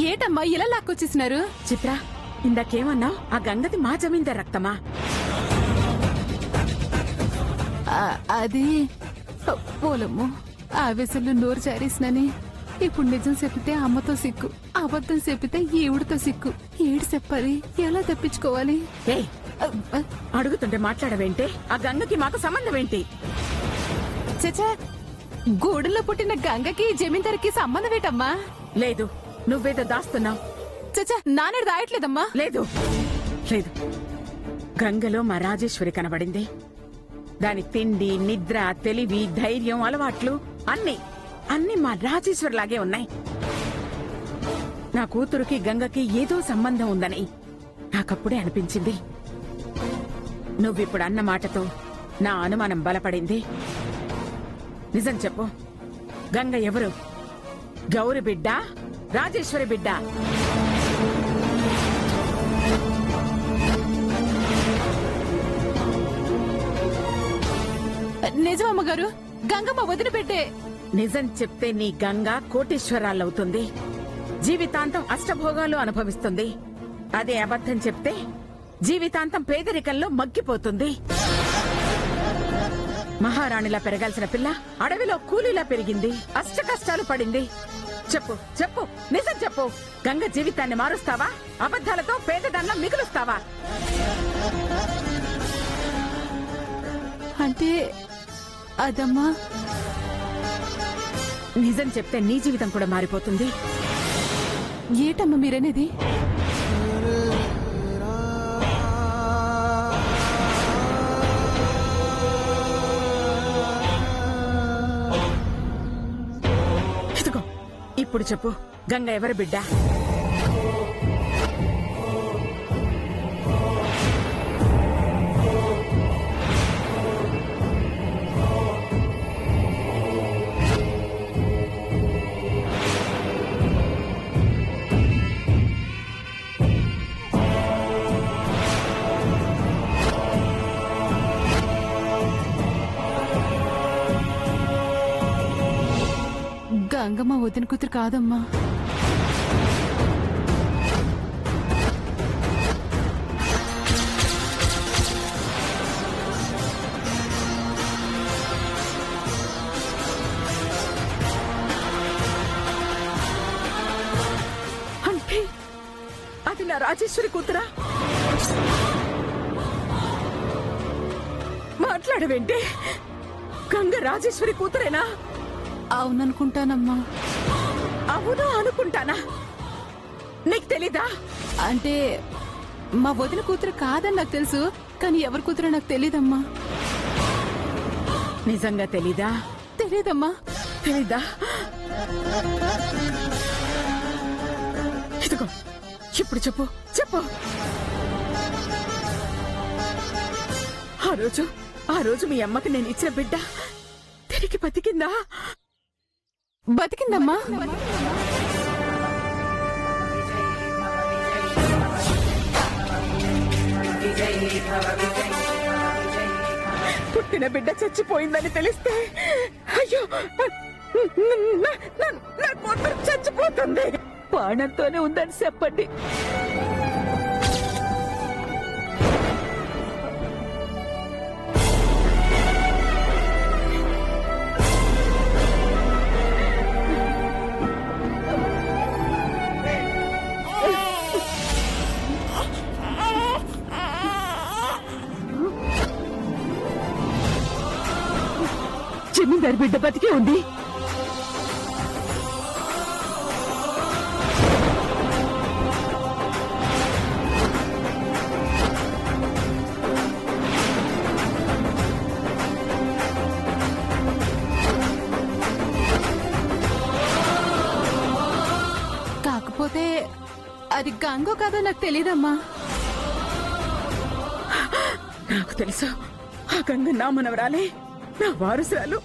ఏటమ్మా ఇలా లాక్కొచ్చేసినారు? చిత్ర, ఇందాకేమన్నావు? ఆ గంగది మా జమీందార్ రక్తమా? అది పోలమ్ము ఆవేశంలో నోరు జారేసినని. ఇప్పుడు నిజం చెప్పితే అమ్మతో సిక్కు, అబద్ధం చెప్పితే ఈవిడితో సిక్కు. ఏడు చెప్పాలి, ఎలా తప్పించుకోవాలి? అడుగుతుంటే మాట్లాడవేంటే? ఆ గంగకి మాకు సంబంధం ఏంటి? చచ్చా, గూడులో పుట్టిన గంగకి జమీందారికి సంబంధం ఏంటమ్మా? లేదు, నువ్వేదో దాస్తున్నావు. చచ్చా, నానేడు దాయట్లేదమ్మా. లేదు లేదు, గంగలో మా రాజేశ్వరి కనబడింది. దాని తిండి, నిద్ర, తెలివి, ధైర్యం, అలవాట్లు అన్నీ అన్నీ మా రాజేశ్వరి లాగే ఉన్నాయి. నా కూతురుకి గంగకి ఏదో సంబంధం ఉందని నాకప్పుడే అనిపించింది. నువ్విప్పుడు అన్న మాటతో నా అనుమానం బలపడింది. నిజం చెప్పు, గంగ ఎవరు? గౌరి బిడ్డ, రాజేశ్వరి బిడ్డ? నిజమమ్మగారు, గంగమ్మ వదిలిపెట్టే. నిజం చెప్తే నీ గంగ కోటీశ్వరాలవుతుంది, జీవితాంతం అష్టభోగాలు అనుభవిస్తుంది. అదే అబద్ధం చెప్తే జీవితాంతం పేదరికంలో మగ్గిపోతుంది. మహారాణిలా పెరగాల్సిన పిల్ల అడవిలో కూలీలా పెరిగింది, అష్ట కష్టాలు పడింది. చెప్పు చెప్పు, నిజం చెప్పు. గంగ జీవితాన్ని మారుస్తావా? అబద్ధాలతో పేదదాన్లా మిగులుస్తావా? అంటే అదమ్మా, నిజం చెప్తే నీ జీవితం కూడా మారిపోతుంది. ఏటమ్మా మీరనేది? ఇదిగో, ఇప్పుడు చెప్పు, గంగ ఎవరి బిడ్డ? గంగమ్మ వదిన కూతురు కాదమ్మా. అంటే అది నా రాజేశ్వరి కూతురా? మాట్లాడవేంటి? గంగ రాజేశ్వరి కూతురేనా? అవుననుకుంటానమ్మా. అవును అనుకుంటానా? నీకు తెలీదా? అంటే మా వదిన కూతురు కాదని నాకు తెలుసు, కానీ ఎవరి కూతురో నాకు తెలీదమ్మా. నిజంగా తెలీదా? తెలీదమ్మా. తెలీదా? ఇదిగో, ఇప్పుడు చెప్పు చెప్పు. ఆ రోజు మీ అమ్మకి నేను ఇచ్చిన బిడ్డ తిరిగి బతికిందా? బతికిందమ్మా. పుట్టిన బిడ్డ చచ్చిపోయిందని తెలిస్తే అయ్యో, నా కూతురు చచ్చిపోతుంది. ప్రాణంతోనే ఉందని చెప్పండి. జమీందారు బిడ్డ బతికే ఉంది. కాకపోతే అది గంగో కాదో నాకు తెలీదమ్మా. నాకు తెలుసు, ఆ గంగ నా మనవరాలే, నా వారసురాలు.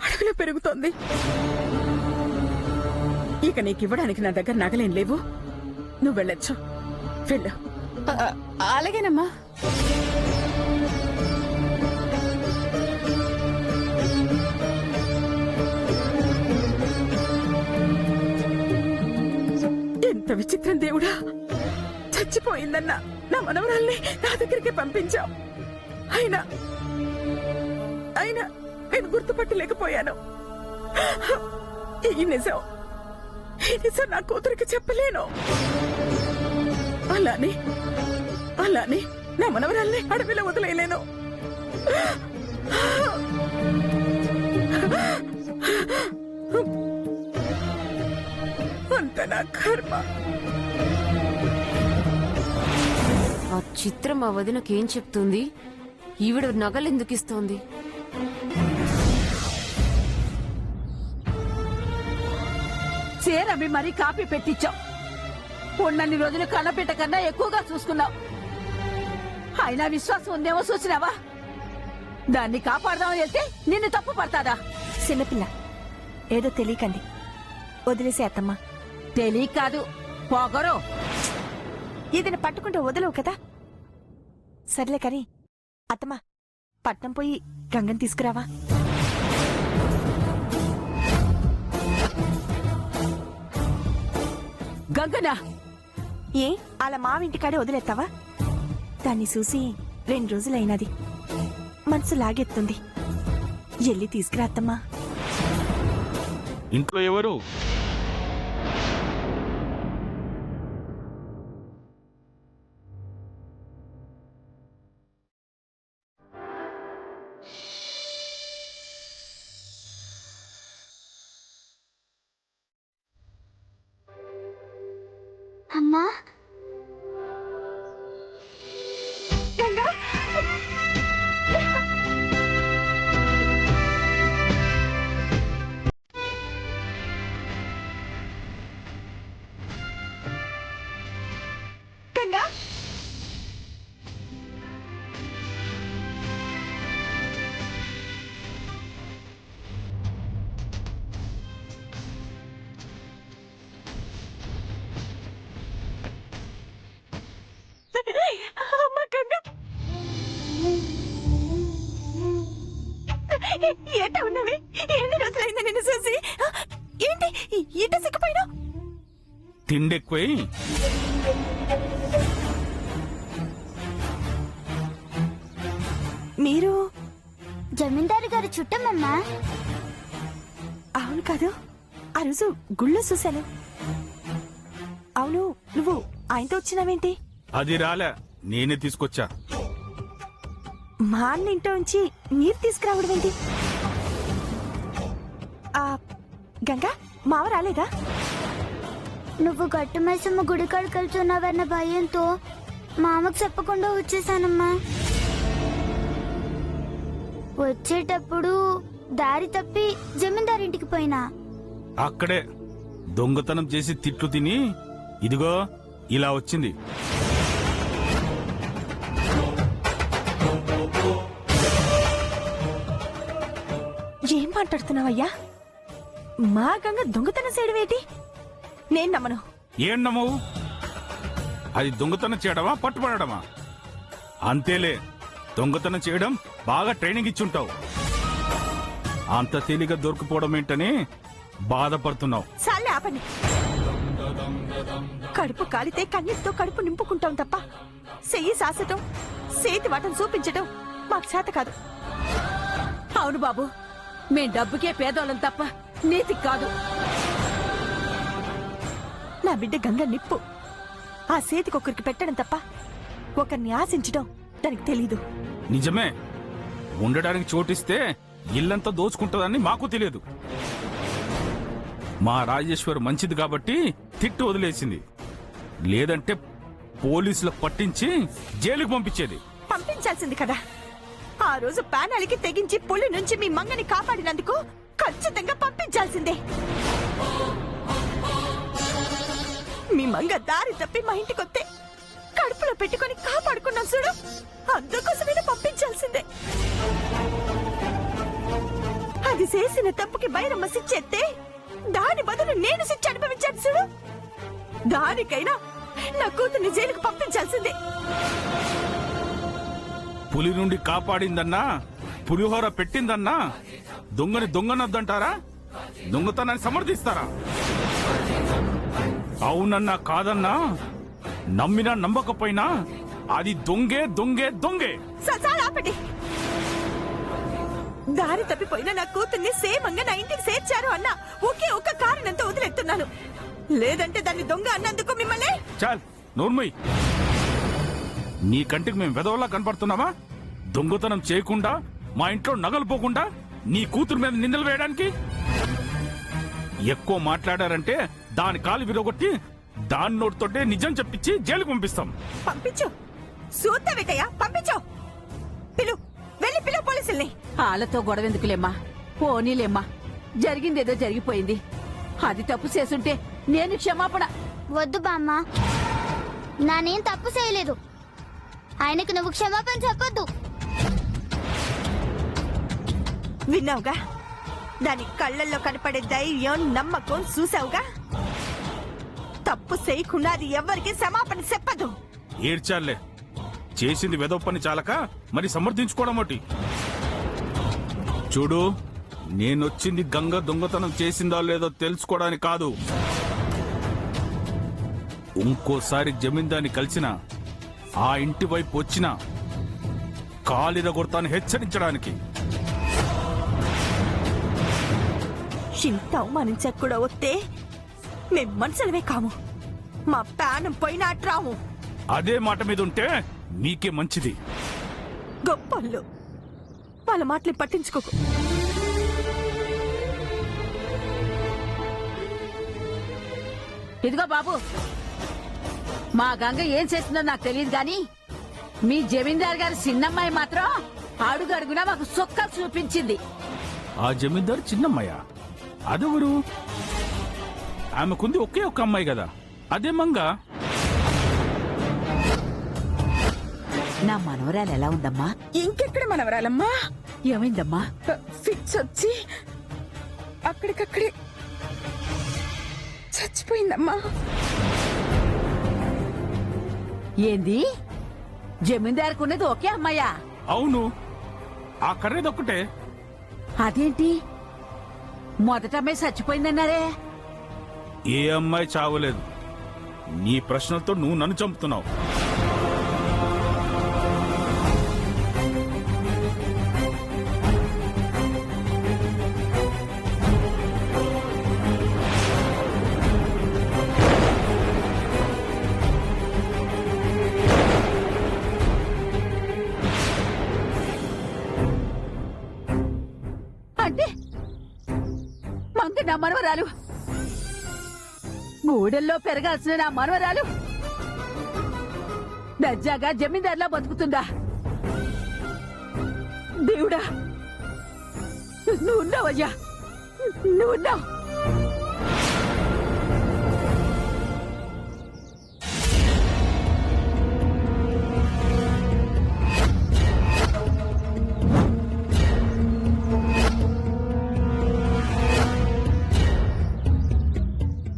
అడవిలో పెరుగుతోంది. ఇక నీకివ్వడానికి నా దగ్గర నగలేం లేవు. నువ్వు వెళ్ళొచ్చు, వెళ్ళు. అలాగేనమ్మా. ఎంత ఎంత విచిత్రం దేవుడా! చచ్చిపోయిందన్న నా మనవరాల్ని నా దగ్గరికి పంపించావు. అయినా అయినా నేను గుర్తుపట్టలేకపోయాను. ఈ నిజం నా కూతురికి చెప్పలేను. అలానే నా మనవరాల్ని అడవిలో వదిలేయలేను. అంత నా కర్మ. ఆ చిత్రం ఆ వదినకేం చెప్తుంది? ఈవిడ నగలెందుకు ఇస్తోంది? చేరవి మరీ కాపీ పెట్టించావు. ఉన్నన్ని రోజులు కన్నపిట్ట కన్నా ఎక్కువగా చూసుకున్నావు. అయినా విశ్వాసం ఉందేమో చూసినావా? దాన్ని కాపాడదామని వెళ్తే నిన్ను తప్పు పడతాదా? చిన్నపిల్ల ఏదో తెలియకండి, వదిలేసే అత్తమ్మా. తెలియ కాదు, పొగరు. ఏదైనా పట్టుకుంటే వదలవు కదా. సర్లే కని అత్తమ్మా, పట్నం పోయి గంగని తీసుకురావా. గంగనా? ఏ అలా మావింటికాడే వదిలేస్తావా? దాన్ని చూసి 2 రోజులైనది, మనసు లాగెత్తుంది. ఎల్లి తీసుకురా అత్తమ్మా. ఇంట్లో ఎవరు? అమ్మా, ఏంటా ఉన్నవి? ఎన్ని రోజులైంది నిన్ను చూసి? ఏంటి ఈట సిక్కిపోయినా? తిండెక్కువై మీరు జమీందారు గారి చుట్టమమ్మా. అవును కాదు, ఆ రోజు గుళ్ళో చూశాను. అవును, నువ్వు ఆయనతో వచ్చినావేంటి? అది రాలే, నేనే తీసుకొచ్చా. మా అన్న ఇంట్లో ఉంచి మీరు తీసుకురావడం ఏంటి? గంగా మావ రాలేదా? నువ్వు గట్టు మైసమ్మ గుడి కాడికి వెళ్తున్నావన్న భయంతో మామకు చెప్పకుండా వచ్చేసానమ్మా. వచ్చేటప్పుడు దారి తప్పి జమీందారింటికి పోయినా. అక్కడే దొంగతనం చేసి తిట్లు తిని ఇదిగో ఇలా వచ్చింది. ఏం మాట్లాడుతున్నావయ్యా? మా గంగ దొంగతనం చేయడమేంటి? నేను నమ్మను. ఏం నమ్మవు? అది దొంగతనం చేయడమా పట్టుబడమా? అంతేలే, దొంగతనం చేయడం బాగా ట్రైనింగ్ ఇచ్చుంటావు. అంత తేలిగా దొరికిపోవడం ఏంటని బాధపడుతున్నావు. సాలే ఆపండి. కడుపు కాలితే కన్నీటితో కడుపు నింపుకుంటాం తప్ప చెయ్యి సాసటం, చేతి వాటం చూపించటం మాకు చేత కాదు. అవును బాబు, మేం డబ్బుకే పేదోళ్ళం తప్ప నీతికి కాదు. నా బిడ్డ గంగ నిప్పు. ఆ చేతికొకరికి పెట్టడం తప్ప ఒకరిని ఆశించడం దానికి తెలీదు. నిజమే, ఉండడానికి చోటిస్తే ఇల్లంతా దోచుకుంటుందని మాకు తెలియదు. మా రాజేశ్వర్ మంచిది కాబట్టి తిట్టు వదిలేసింది. లేదంటే పోలీసులకు పట్టించి జైలుకు పంపించేది. పంపించాల్సింది కదా. ఆ రోజు పానాలికి తెగించి పులి నుంచి మీ మంగని కాపాడినందుకు ఖచ్చితంగా పంపించాల్సిందే. మీ మంగ దారి తప్పి మా ఇంటికొస్తే కడుపులో పెట్టుకుని కాపాడుకున్నాం చూడు, అందుకోసమైనా పంపించాల్సిందే. అది చేసిన తప్పుకి బైరమ్మ శిచ్చేస్తే దాని బదులు నేను శిక్ష అనుభవించాను చూడు, దానికైనా నా కూతుర్ని జైలుకు పంపించాల్సిందే. పులి నుండి కాపాడిందన్నా, పులిహోర పెట్టిందన్నా దొంగని దొంగనొద్దంటారా? దొంగతనాన్ని సమర్థిస్తారా? అవునన్నా కాదన్నా నమ్మినా నమ్మకపోయినా అది దొంగే దొంగే దొంగే. చాలా ఆపండి. దారి తప్పిపోయిన నా కూతుర్ని సేమంగా నా ఇంటికి చేర్చారు అన్న ఒకే ఒక్క కారణంతో వదిలేస్తున్నాను. లేదంటే దాన్ని దొంగ అన్నందుకు మిమ్మల్ని. చాల్ నోర్మయ్, నీ కంటికి మేము వెదవలా కనపడుతున్నావా? దొంగతనం చేయకుండా మా ఇంట్లో నగలు పోకుండా నీ కూతురు మీద నిందలు వేయడానికి? ఎక్కువ మాట్లాడారంటే దాని కాలు విరగొట్టి దాని నోటితోటే నిజం చెప్పించి జైలుకు పంపిస్తాం. పంపించు. సూత్తవేటయ్యా, పంపించు. వెళ్ళి పిలు పోలీసుల్ని. వాళ్ళతో గొడవెందుకులేమ్మా, పోనీలేమ్మా. జరిగిందేదో జరిగిపోయింది. అది తప్పు చేసుంటే నేను క్షమాపణ. వద్దు బామ్మ, నానేం తప్పు చేయలేదు. ఆయనకు నువ్వు క్షమాపణ చెప్పొద్దు. విన్నావుగా, దాని కళ్ళల్లో కనపడే ధైర్యం నమ్మకం చూసావుగా. తప్పు చేయకుండా అది ఎవరికి క్షమాపణ చెప్పదు. ఏడ్చాలే, చేసింది వెదవ పని చాలక మరి సమర్థించుకోవడం ఒకటి. చూడు, నేనొచ్చింది గంగ దొంగతనం చేసిందా లేదో తెలుసుకోవడానికి కాదు. ఇంకోసారి జమీందాన్ని కలిసిన ఆ ఇంటి వైపు వచ్చిన కాలిరగొడతాను హెచ్చరించడానికి. ఇంత అవమానించక కూడా వస్తే మేం మనుషులమే కాము. మా ప్రాణం పోయినా అట్రాము. అదే మాట మీద ఉంటే మీకే మంచిది. గొప్పళ్ళు, వాళ్ళ మాటలు పట్టించుకోకు. ఇదిగో బాబు, మా గంగ ఏం చేస్తుందో నాకు తెలియదు గాని మీ జమీందార్ గారి చిన్నమ్మాయి మాత్రం అడుగడుగునా మాకు సుక్క చూపించింది. ఆ జమీందారు చిన్నమ్మాయ? అదెవరు? ఆమెకుంది ఒకే ఒక్క అమ్మాయి కదా, అదే మంగ. నా మనవరాలు ఎలా ఉందమ్మా? ఇంకెక్కడ మనవరాలమ్మా? ఏమైందమ్మా? ఫిక్స్ వచ్చి అక్కడికక్కడే చచ్చిపోయిందమ్మా. ఏంది? జమీందారుకు ఉన్నది ఒకే అమ్మాయా? అవును, ఆ కర్రేదొక్కటే. అదేంటి మొదట అమ్మాయి చచ్చిపోయిందన్నారే? ఏ అమ్మాయి చావలేదు. నీ ప్రశ్నలతో నువ్వు నన్ను చంపుతున్నావు. అంటే మంగ నా మనవరాలు, గూడెల్లో పెరగాల్సిన నా మనవరాలు దర్జాగా జమీందార్లా బతుకుతుందా? దేవుడా, నువ్వున్నావయ్యా, నువ్వున్నావు.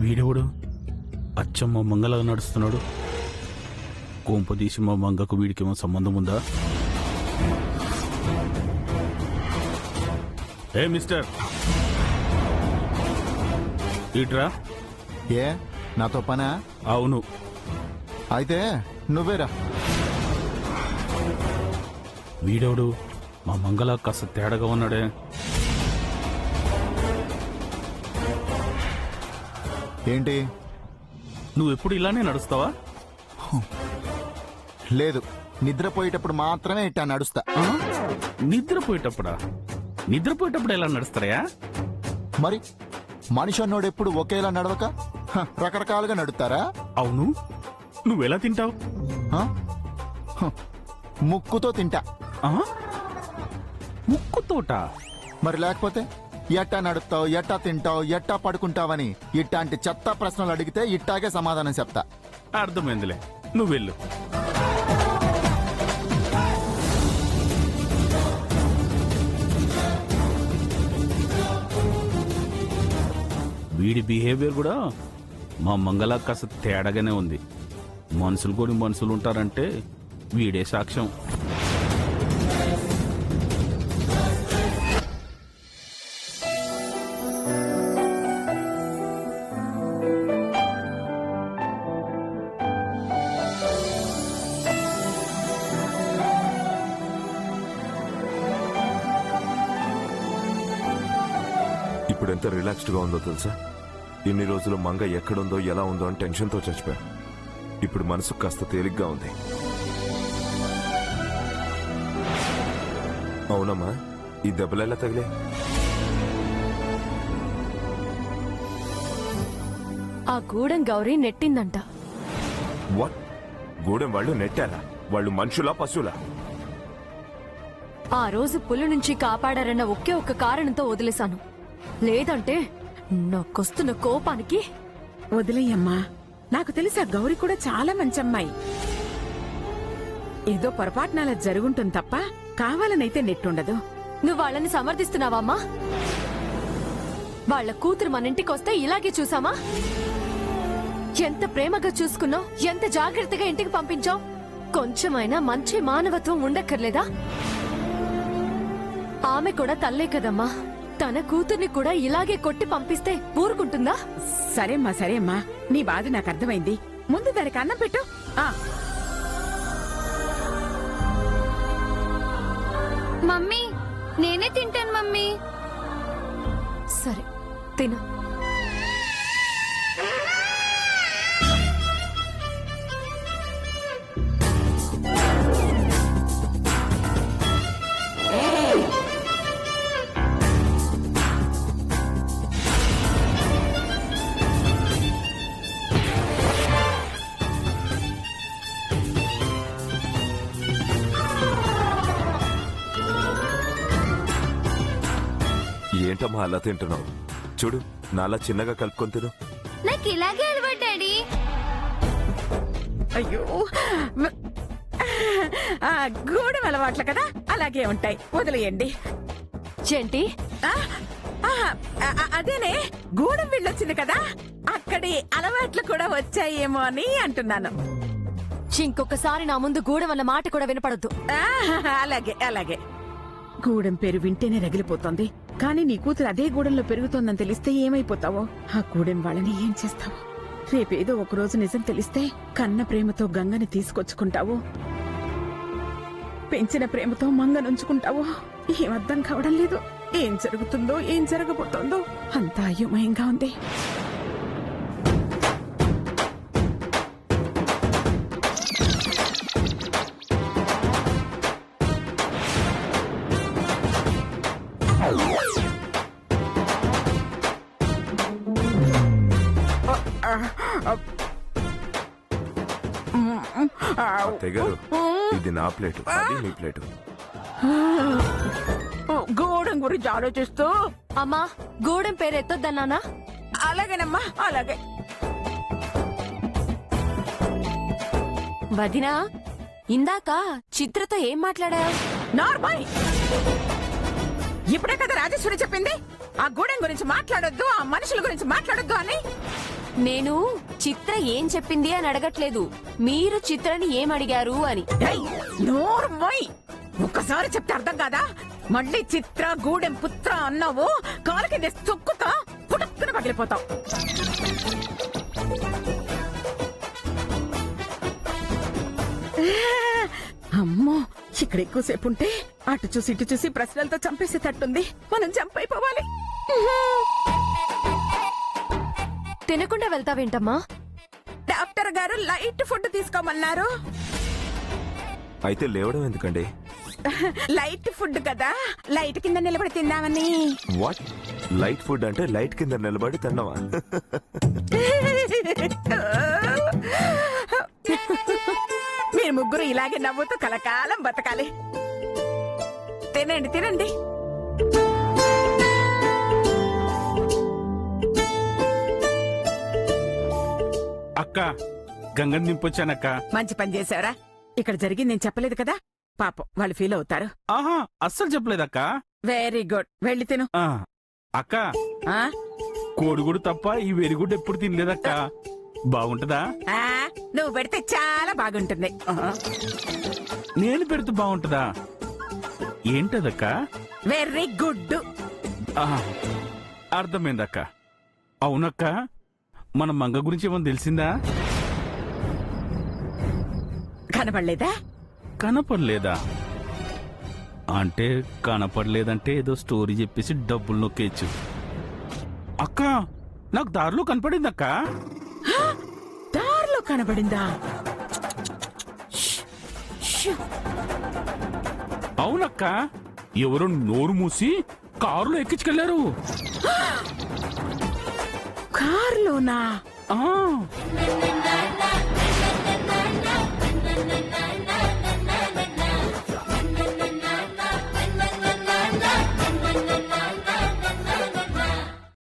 వీడెవడు అచ్చమ్మ మంగళగా నడుస్తున్నాడు? కోంపదీసి మా మంగకు వీడికేమో సంబంధం ఉందా? ఏ మిస్టర్, ఇట్రా. ఏ నాతో పనా? అవును. అయితే నువ్వేరా. వీడెవడు మా మంగళ కాస్త తేడాగా ఉన్నాడే. ఏంటి? నువ్వెప్పుడు ఇలానే నడుస్తావా? లేదు, నిద్రపోయేటప్పుడు మాత్రమే ఇట్టా నడుస్తా. నిద్రపోయేటప్పుడా? నిద్రపోయేటప్పుడు ఎలా నడుస్తారయా? మరి మనిషి అన్నోడు ఎప్పుడు ఒకేలా నడవక రకరకాలుగా నడుస్తారా? అవును, నువ్వెలా తింటావు? ముక్కుతో తింటా. ముక్కుతోట? మరి లేకపోతే ఎట్టా నడుస్తావు, ఎట్టా తింటావు, ఎట్టా పడుకుంటావని ఇట్లాంటి చెత్త ప్రశ్నలు అడిగితే ఇట్టాగే సమాధానం చెప్తా. అర్థమైందిలే, నువ్వెళ్ళు. వీడి బిహేవియర్ కూడా మా మంగళ కాస్త తేడాగానే ఉంది. మనుషులు కూడా మనుషులు ఉంటారంటే వీడే సాక్ష్యం. ఇప్పుడు ఎంత రిలాక్స్డ్ గా ఉందో తెలుసా? ఇన్ని రోజులు మంగ ఎక్కడుందో ఎలా ఉందో అని టెన్షన్తో చచ్చిపోయా. ఇప్పుడు మనసు కాస్త తేలిగ్గా ఉంది. అవునమ్మా, ఈ దెబ్బలెలా తగిలే? ఆ గూడెం గౌరీ నెట్టిందంట. వాట్? గూడెం వాళ్ళు నెట్టారా? వాళ్ళు మనుషులా పశువులా? ఆ రోజు పులి నుంచి కాపాడారన్న ఒకే ఒక్క కారణంతో వదిలేశాను. లేదంటే నాకొస్తున్న కోపానికి. వదిలేయమ్మా, నాకు తెలిసి ఆ గౌరీ కూడా చాలా మంచి అమ్మాయి. ఏదో పొరపాటున అలా జరుగుంటుంది తప్ప కావాలనైతే నెట్టుండదు. నువ్వు వాళ్ళని సమర్థిస్తున్నావమ్మా? వాళ్ళ కూతురు మన ఇంటికొస్తే ఇలాగే చూసామా? ఎంత ప్రేమగా చూసుకున్నావు, ఎంత జాగ్రత్తగా ఇంటికి పంపించావు. కొంచెమైనా మంచి మానవత్వం ఉండక్కర్లేదా? ఆమె కూడా తల్లే కదమ్మా. తన కూతుర్ని కూడా ఇలాగే కొట్టి పంపిస్తే ఊరుకుంటుందా? సరేమ్మా, నీ బాధ నాకు అర్థమైంది. ముందు దానికి అన్నం పెట్టు. మమ్మీ నేనే తింటాను మమ్మీ. సరే తిను. ఏంటమ్మా అలా తింటున్నావు? చూడు, నాలా చిన్నగా కలుపుకొని తిను. నాకు ఇలాగే అలవాటు డాడీ. అయ్యో, గూడెం అలవాట్లు కదా, అలాగే ఉంటాయి. వదిలేయండి. ఏంటి? అదేనే, గూడెం వెళ్ళొచ్చింది కదా, అక్కడి అలవాట్లు కూడా వచ్చాయేమో అని అంటున్నాను. ఇంకొకసారి నా ముందు గూడెం అన్న మాట కూడా వినపడద్దు. అలాగే. గూడెం పేరు వింటేనే రగిలిపోతోంది. కానీ నీ కూతురు అదే గూడెంలో పెరుగుతోందని తెలిస్తే ఏమైపోతావో? ఆ గూడెం వాళ్ళని ఏం చేస్తావో? రేపేదో ఒకరోజు నిజం తెలిస్తే కన్న ప్రేమతో గంగని తీసుకొచ్చుకుంటావో, పెంచిన ప్రేమతో మంగనుంచుకుంటావో? ఏం అర్థం కావడం లేదు. ఏం జరుగుతుందో, ఏం జరగబోతోందో అంతా అయోమయంగా ఉంది. తెగారు, ఇది నా ప్లేటు, అది నీ ప్లేటు. గూడెం గురించి ఆలోచిస్తూ. అమ్మా, గూడెం పేరు ఎత్తొద్దన్నానా? అలాగేనమ్మా, అలాగే. వదినా, ఇందాక చిత్రతో ఏం మాట్లాడావు? నార్మల్. ఇప్పుడే కదా రాజేశ్వరి చెప్పింది ఆ గూడెం గురించి మాట్లాడొద్దు, ఆ మనుషుల గురించి మాట్లాడొద్దు అని. నేను చిత్ర ఏం చెప్పింది అని అడగట్లేదు, మీరు చిత్రని ఏం అడిగారు అని. నోర్మోయ్, ఒక్కసారి చెప్తే అర్థం కాదా? మళ్ళీ చిత్ర గూడెం పుత్ర అన్నావు, కాలు కింద చొక్కుతా పుట్టుకుని పగిలిపోతావు. అమ్మో, ఇక్కడ ఎక్కువసేపు ఉంటే అటు చూసి ఇటు చూసి ప్రశ్నలతో చంపేసేటట్టుంది. మనం చంపైపోవాలి. తినకుండా వెళ్తావేంటమ్మా? డాక్టర్ గారు లైట్ ఫుడ్ తీసుకోమన్నారు. అయితే లేవడం ఎందుకండి? లైట్ ఫుడ్ కదా, లైట్ కింద నిలబడి తిందామని. వాట్? లైట్ ఫుడ్ అంటే లైట్ కింద నిలబడి తిన్నావా? మీరు ముగ్గురు ఇలాగే నవ్వుతూ కలకాలం బతకాలి. తినండి. అక్క, గంగని నింపొచ్చానక్క. మంచి పని చేశారా. ఇక్కడ జరిగింది నేను చెప్పలేదు కదా, పాపం వాళ్ళు ఫీల్ అవుతారు. ఆహా, అస్సలు చెప్పలేదక్క. వెరీ గుడ్, వెళ్ళి తిను. అక్క, ఆ? కోడిగుడు తప్ప ఈ వెరిగుడు ఎప్పుడు తినలేదక్క. బాగుంటదా? నువ్వు పెడితే చాలా బాగుంటుంది. నేను పెడితే బాగుంటదా? ఏంటదక్క? Very good. అర్థమైందక్క. అవునక్క, మన మంగ గురించి ఏమన్నా తెలిసిందా? కనపడలేదా? కనపడలేదా అంటే కనపడలేదంటే ఏదో స్టోరీ చెప్పేసి డబ్బులు నొక్కేయచ్చు. అక్క నాకు దారిలో కనపడిందక్క. దారిలో కనబడిందా? అవునక్క, ఎవరు నోరు మూసి కారులో ఎక్కించుకెళ్లారు. కారులోనా? ఆ